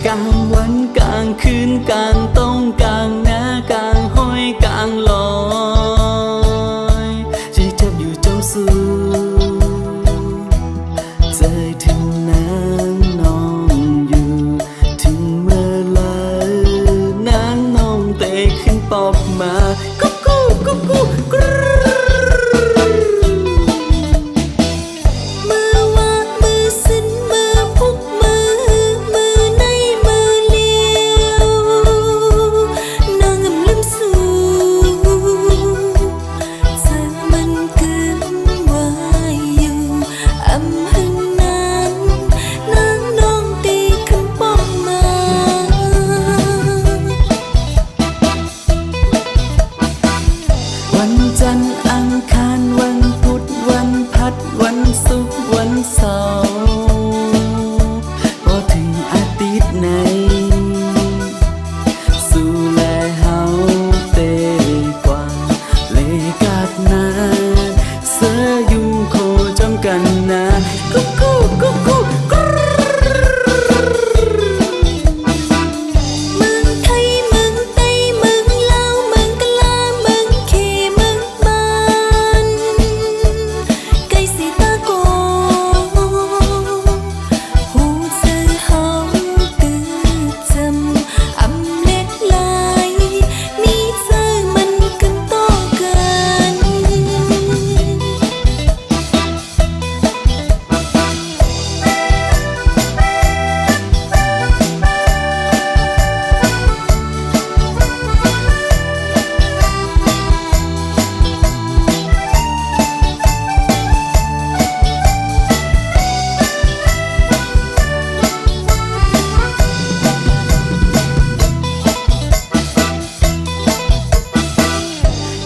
กลางวันกลางคืนกลางต้องกลางหน้ากลางห้อยกลางลอยที่จับอยู่จมสูใจถึงนั้นน้องอยู่ถึงเมื่อไรนั้นน้องเตะขึ้นปอบมากุ๊กกุ๊กกุ๊กกุ๊กกรูวันจันทร์อังคารวันพุธวันพัดวันศุกร์วันเสาร์พอถึงอาทิตย์ไหนสู่แลเฮาเตกว่าเลกาดนาเสือยุงโคจอมกันนากุ๊กกุ๊กกุ๊กกุ๊ก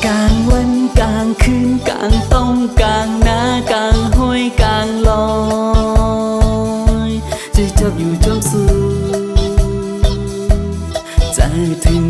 กลางวันกลางคืนกลางต้องกลางหน้ากลางห้อยกลางลอยจะจับอยู่จมสูใจถึง